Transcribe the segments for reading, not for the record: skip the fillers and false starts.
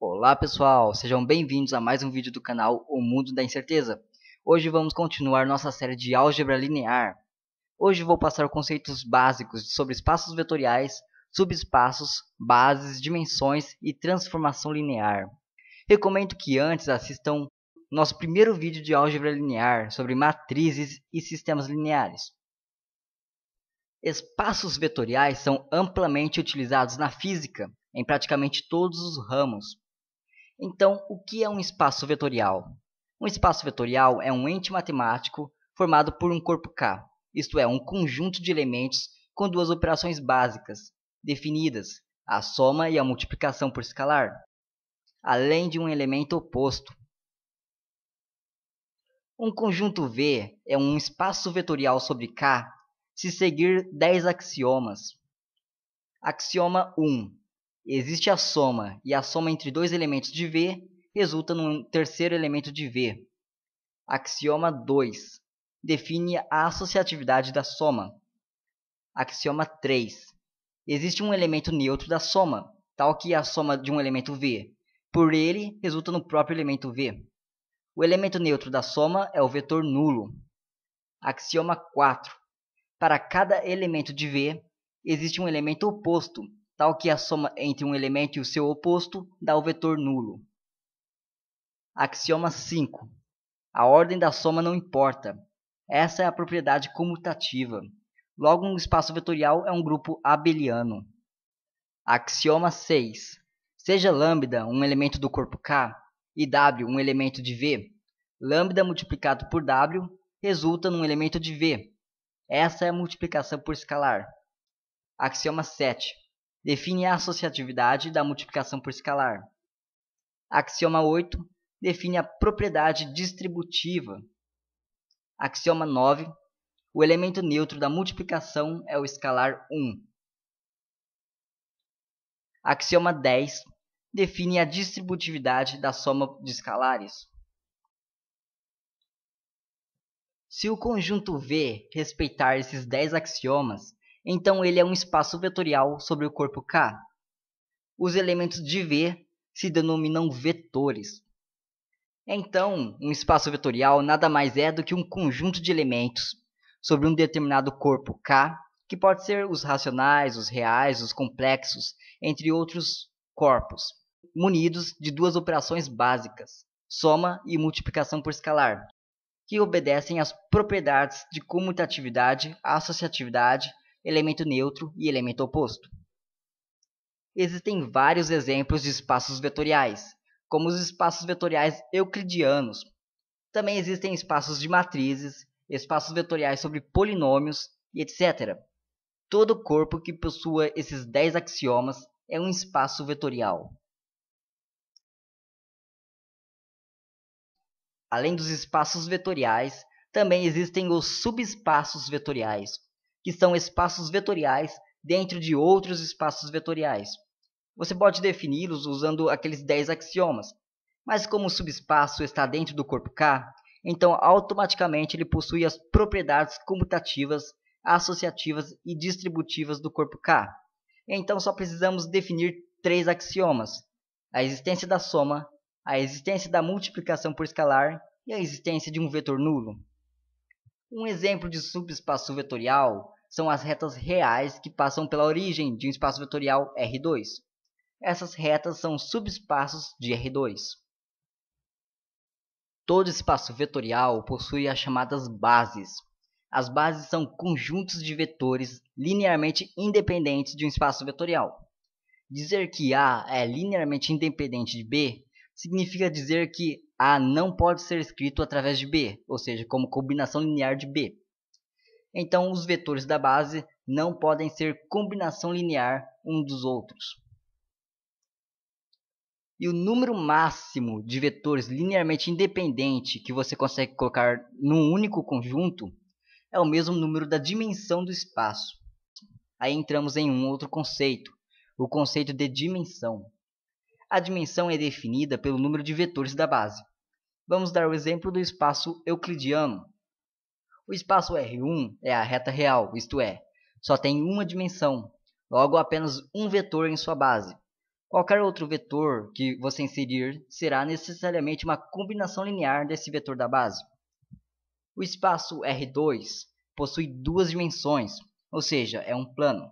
Olá pessoal, sejam bem-vindos a mais um vídeo do canal O Mundo da Incerteza. Hoje vamos continuar nossa série de álgebra linear. Hoje vou passar conceitos básicos sobre espaços vetoriais, subespaços, bases, dimensões e transformação linear. Recomendo que antes assistam nosso primeiro vídeo de álgebra linear sobre matrizes e sistemas lineares. Espaços vetoriais são amplamente utilizados na física, em praticamente todos os ramos. Então, o que é um espaço vetorial? Um espaço vetorial é um ente matemático formado por um corpo K, isto é, um conjunto de elementos com duas operações básicas, definidas, a soma e a multiplicação por escalar, além de um elemento oposto. Um conjunto V é um espaço vetorial sobre K se seguir 10 axiomas. Axioma 1. Existe a soma, e a soma entre dois elementos de V resulta num terceiro elemento de V. Axioma 2. Define a associatividade da soma. Axioma 3. Existe um elemento neutro da soma, tal que a soma de um elemento V. Por ele, resulta no próprio elemento V. O elemento neutro da soma é o vetor nulo. Axioma 4. Para cada elemento de V, existe um elemento oposto, tal que a soma entre um elemento e o seu oposto dá o vetor nulo. Axioma 5. A ordem da soma não importa. Essa é a propriedade comutativa. Logo, um espaço vetorial é um grupo abeliano. Axioma 6. Seja lambda um elemento do corpo K e W um elemento de V, lambda multiplicado por W resulta num elemento de V. Essa é a multiplicação por escalar. Axioma 7. Define a associatividade da multiplicação por escalar. Axioma 8. Define a propriedade distributiva. Axioma 9. O elemento neutro da multiplicação é o escalar 1. Axioma 10. Define a distributividade da soma de escalares. Se o conjunto V respeitar esses 10 axiomas, então ele é um espaço vetorial sobre o corpo K. Os elementos de V se denominam vetores. Então, um espaço vetorial nada mais é do que um conjunto de elementos sobre um determinado corpo K, que pode ser os racionais, os reais, os complexos, entre outros corpos, munidos de duas operações básicas, soma e multiplicação por escalar, que obedecem às propriedades de comutatividade, associatividade, elemento neutro e elemento oposto. Existem vários exemplos de espaços vetoriais, como os espaços vetoriais euclidianos. Também existem espaços de matrizes, espaços vetoriais sobre polinômios e etc. Todo corpo que possua esses 10 axiomas é um espaço vetorial. Além dos espaços vetoriais, também existem os subespaços vetoriais, que são espaços vetoriais dentro de outros espaços vetoriais. Você pode defini-los usando aqueles 10 axiomas, mas como o subespaço está dentro do corpo K, então automaticamente ele possui as propriedades comutativas, associativas e distributivas do corpo K. Então só precisamos definir 3 axiomas: a existência da soma, a existência da multiplicação por escalar e a existência de um vetor nulo. Um exemplo de subespaço vetorial são as retas reais que passam pela origem de um espaço vetorial R2. Essas retas são subespaços de R2. Todo espaço vetorial possui as chamadas bases. As bases são conjuntos de vetores linearmente independentes de um espaço vetorial. Dizer que A é linearmente independente de B significa dizer que A não pode ser escrito através de B, ou seja, como combinação linear de B. Então, os vetores da base não podem ser combinação linear um dos outros. E o número máximo de vetores linearmente independente que você consegue colocar num único conjunto é o mesmo número da dimensão do espaço. Aí entramos em um outro conceito, o conceito de dimensão. A dimensão é definida pelo número de vetores da base. Vamos dar o exemplo do espaço euclidiano. O espaço R1 é a reta real, isto é, só tem uma dimensão, logo apenas um vetor em sua base. Qualquer outro vetor que você inserir será necessariamente uma combinação linear desse vetor da base. O espaço R2 possui duas dimensões, ou seja, é um plano.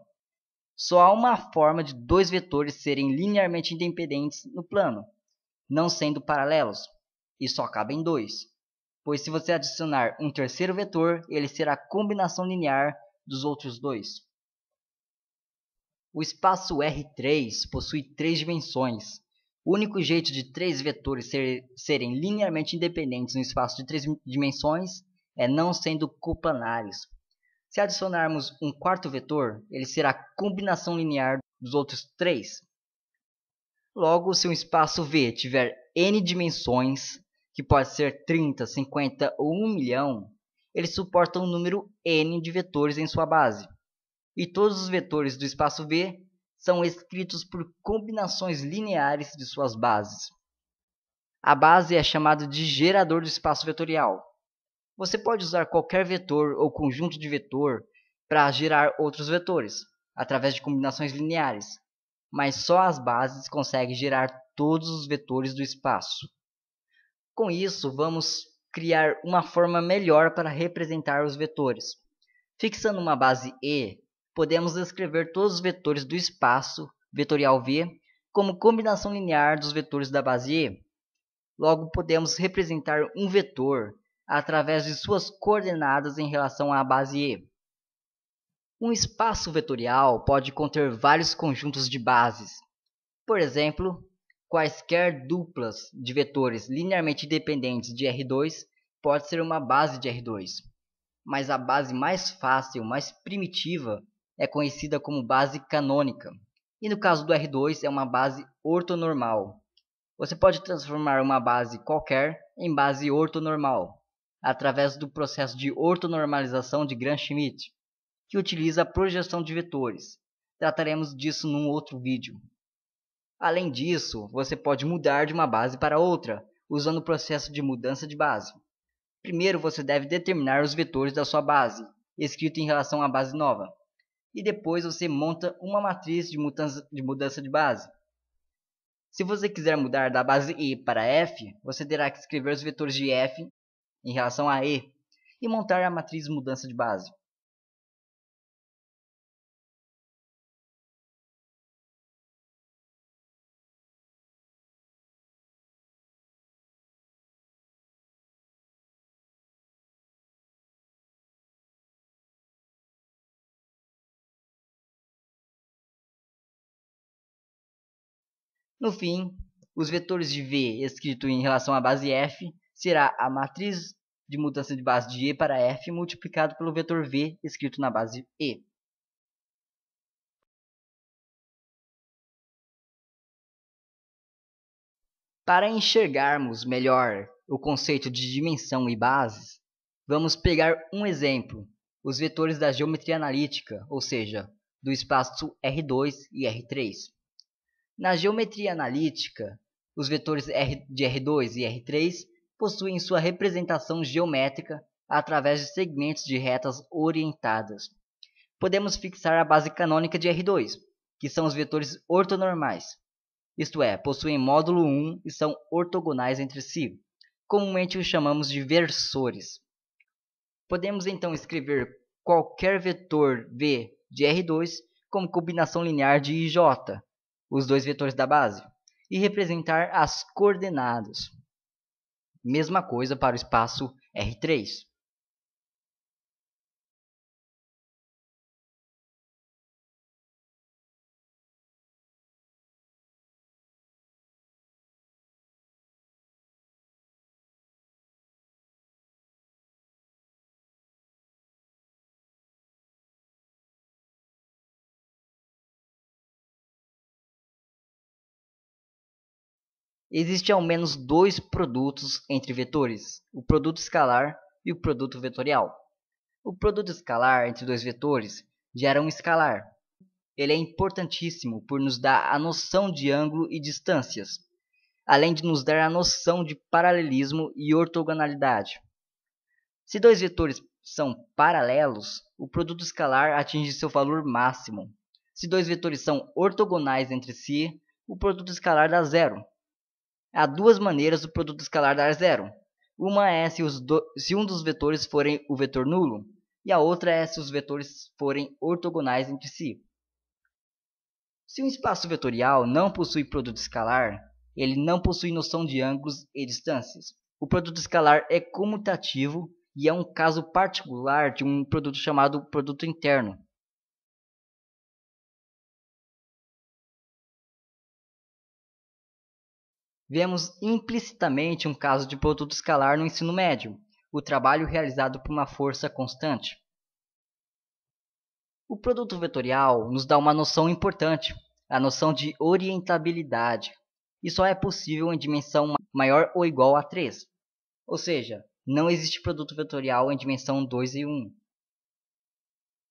Só há uma forma de dois vetores serem linearmente independentes no plano, não sendo paralelos, e só cabem dois, pois se você adicionar um terceiro vetor, ele será a combinação linear dos outros dois. O espaço R3 possui três dimensões. O único jeito de três vetores serem linearmente independentes no espaço de três dimensões é não sendo coplanares. Se adicionarmos um quarto vetor, ele será a combinação linear dos outros três. Logo, se um espaço V tiver n dimensões, que pode ser 30, 50 ou 1 milhão, ele suporta um número n de vetores em sua base. E todos os vetores do espaço V são escritos por combinações lineares de suas bases. A base é chamada de gerador do espaço vetorial. Você pode usar qualquer vetor ou conjunto de vetor para gerar outros vetores, através de combinações lineares, mas só as bases conseguem gerar todos os vetores do espaço. Com isso, vamos criar uma forma melhor para representar os vetores. Fixando uma base E, podemos escrever todos os vetores do espaço vetorial V como combinação linear dos vetores da base E. Logo, podemos representar um vetor através de suas coordenadas em relação à base E. Um espaço vetorial pode conter vários conjuntos de bases. Por exemplo, quaisquer duplas de vetores linearmente independentes de R2 pode ser uma base de R2. Mas a base mais fácil, mais primitiva, é conhecida como base canônica. E no caso do R2 é uma base ortonormal. Você pode transformar uma base qualquer em base ortonormal, através do processo de ortonormalização de Gram-Schmidt, que utiliza a projeção de vetores. Trataremos disso num outro vídeo. Além disso, você pode mudar de uma base para outra, usando o processo de mudança de base. Primeiro você deve determinar os vetores da sua base, escrito em relação à base nova. E depois você monta uma matriz de mudança de base. Se você quiser mudar da base E para F, você terá que escrever os vetores de F em relação a E e montar a matriz de mudança de base. No fim, os vetores de V escrito em relação à base F será a matriz de mudança de base de E para F multiplicado pelo vetor V escrito na base E. Para enxergarmos melhor o conceito de dimensão e bases, vamos pegar um exemplo, os vetores da geometria analítica, ou seja, do espaço R2 e R3. Na geometria analítica, os vetores de R2 e R3 possuem sua representação geométrica através de segmentos de retas orientadas. Podemos fixar a base canônica de R2, que são os vetores ortonormais, isto é, possuem módulo 1 e são ortogonais entre si. Comumente os chamamos de versores. Podemos então escrever qualquer vetor V de R2 como combinação linear de IJ, os dois vetores da base, e representar as coordenadas. Mesma coisa para o espaço R3. Existem ao menos dois produtos entre vetores, o produto escalar e o produto vetorial. O produto escalar entre dois vetores gera um escalar. Ele é importantíssimo por nos dar a noção de ângulo e distâncias, além de nos dar a noção de paralelismo e ortogonalidade. Se dois vetores são paralelos, o produto escalar atinge seu valor máximo. Se dois vetores são ortogonais entre si, o produto escalar dá zero. Há duas maneiras do produto escalar dar zero. Uma é se um dos vetores forem o vetor nulo, e a outra é se os vetores forem ortogonais entre si. Se um espaço vetorial não possui produto escalar, ele não possui noção de ângulos e distâncias. O produto escalar é comutativo e é um caso particular de um produto chamado produto interno. Vemos implicitamente um caso de produto escalar no ensino médio, o trabalho realizado por uma força constante. O produto vetorial nos dá uma noção importante, a noção de orientabilidade, e só é possível em dimensão maior ou igual a 3. Ou seja, não existe produto vetorial em dimensão 2 e 1.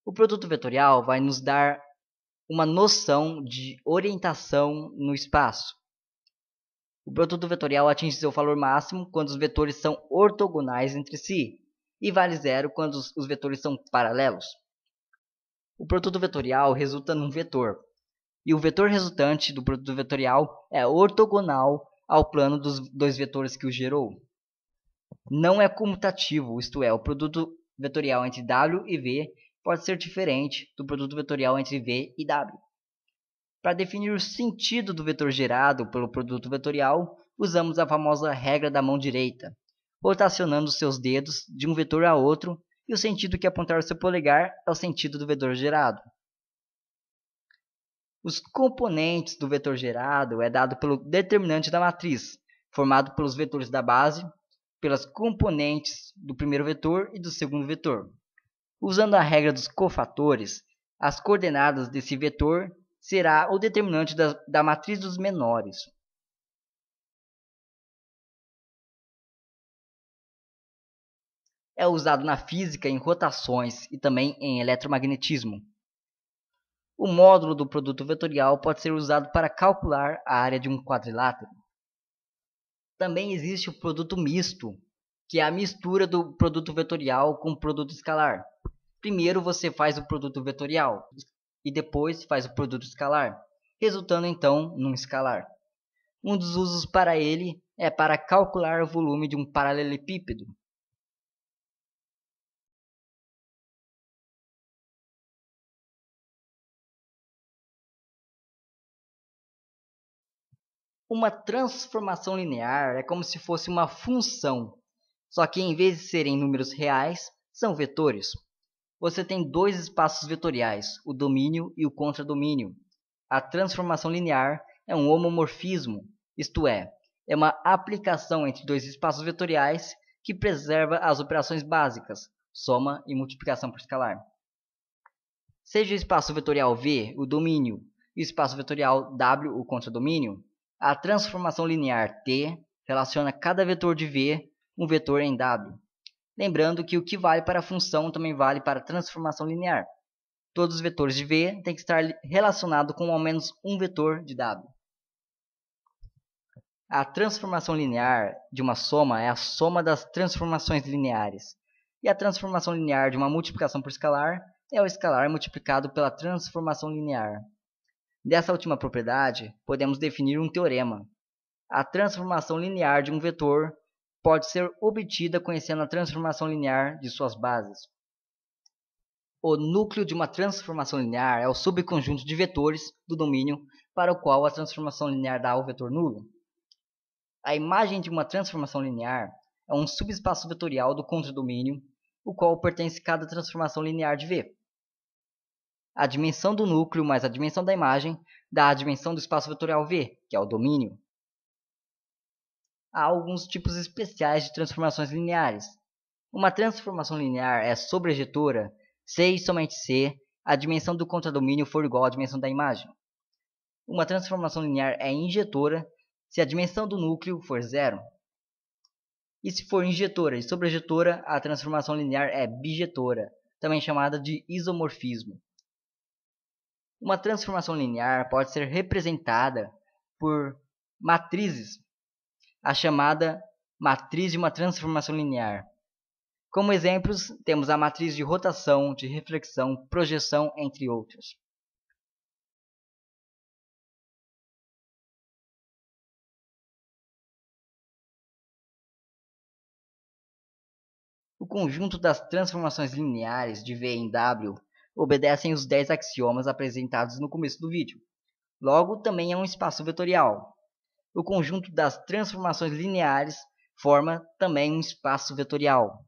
O produto vetorial vai nos dar uma noção de orientação no espaço. O produto vetorial atinge seu valor máximo quando os vetores são ortogonais entre si, e vale zero quando os vetores são paralelos. O produto vetorial resulta num vetor, e o vetor resultante do produto vetorial é ortogonal ao plano dos dois vetores que o gerou. Não é comutativo, isto é, o produto vetorial entre W e V pode ser diferente do produto vetorial entre V e W. Para definir o sentido do vetor gerado pelo produto vetorial, usamos a famosa regra da mão direita, rotacionando seus dedos de um vetor a outro, e o sentido que apontar o seu polegar é o sentido do vetor gerado. Os componentes do vetor gerado é dado pelo determinante da matriz, formado pelos vetores da base, pelas componentes do primeiro vetor e do segundo vetor. Usando a regra dos cofatores, as coordenadas desse vetor será o determinante da matriz dos menores. É usado na física em rotações e também em eletromagnetismo. O módulo do produto vetorial pode ser usado para calcular a área de um quadrilátero. Também existe o produto misto, que é a mistura do produto vetorial com o produto escalar. Primeiro você faz o produto vetorial e depois faz o produto escalar, resultando então num escalar. Um dos usos para ele é para calcular o volume de um paralelepípedo. Uma transformação linear é como se fosse uma função, só que em vez de serem números reais, são vetores. Você tem dois espaços vetoriais, o domínio e o contradomínio. A transformação linear é um homomorfismo, isto é uma aplicação entre dois espaços vetoriais que preserva as operações básicas, soma e multiplicação por escalar. Seja o espaço vetorial V, o domínio, e o espaço vetorial W, o contradomínio, a transformação linear T relaciona cada vetor de V, um vetor em W. Lembrando que o que vale para a função também vale para a transformação linear. Todos os vetores de V têm que estar relacionados com ao menos um vetor de W. A transformação linear de uma soma é a soma das transformações lineares. E a transformação linear de uma multiplicação por escalar é o escalar multiplicado pela transformação linear. Dessa última propriedade, podemos definir um teorema. A transformação linear de um vetor pode ser obtida conhecendo a transformação linear de suas bases. O núcleo de uma transformação linear é o subconjunto de vetores do domínio para o qual a transformação linear dá o vetor nulo. A imagem de uma transformação linear é um subespaço vetorial do contradomínio, o qual pertence a cada transformação linear de V. A dimensão do núcleo mais a dimensão da imagem dá a dimensão do espaço vetorial V, que é o domínio. Há alguns tipos especiais de transformações lineares. Uma transformação linear é sobrejetora se e somente se a dimensão do contradomínio for igual à dimensão da imagem. Uma transformação linear é injetora se a dimensão do núcleo for zero. E se for injetora e sobrejetora, a transformação linear é bijetora, também chamada de isomorfismo. Uma transformação linear pode ser representada por matrizes, a chamada matriz de uma transformação linear. Como exemplos, temos a matriz de rotação, de reflexão, projeção, entre outros. O conjunto das transformações lineares de V em W obedecem os 10 axiomas apresentados no começo do vídeo. Logo, também é um espaço vetorial. O conjunto das transformações lineares forma também um espaço vetorial.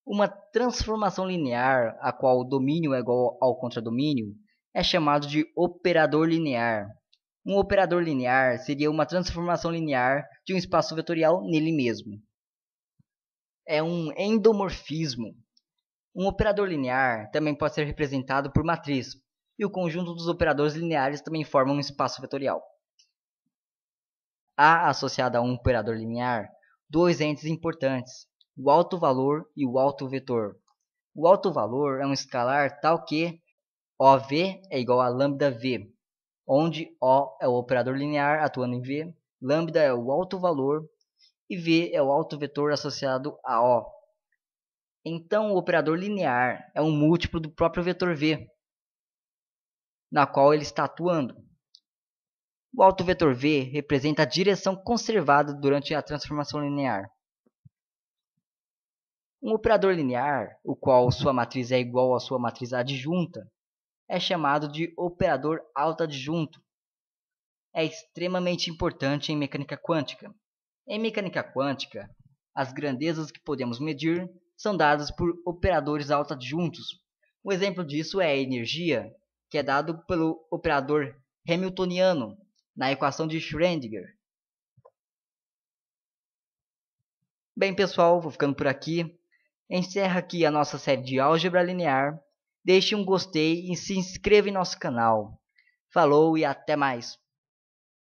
Uma transformação linear, a qual o domínio é igual ao contradomínio, é chamado de operador linear. Um operador linear seria uma transformação linear de um espaço vetorial nele mesmo. É um endomorfismo. Um operador linear também pode ser representado por matriz, e o conjunto dos operadores lineares também forma um espaço vetorial. Há associado a um operador linear dois entes importantes, o alto valor e o alto vetor. O alto valor é um escalar tal que OV é igual a lambda V, onde O é o operador linear atuando em V, lambda é o alto valor e V é o alto vetor associado a O. Então, o operador linear é um múltiplo do próprio vetor V, na qual ele está atuando. O alto vetor V representa a direção conservada durante a transformação linear. Um operador linear, o qual sua matriz é igual à sua matriz adjunta, é chamado de operador autoadjunto. É extremamente importante em mecânica quântica. Em mecânica quântica, as grandezas que podemos medir são dadas por operadores autoadjuntos. Um exemplo disso é a energia, que é dado pelo operador hamiltoniano na equação de Schrödinger. Bem, pessoal, vou ficando por aqui. Encerra aqui a nossa série de álgebra linear. Deixe um gostei e se inscreva em nosso canal. Falou e até mais!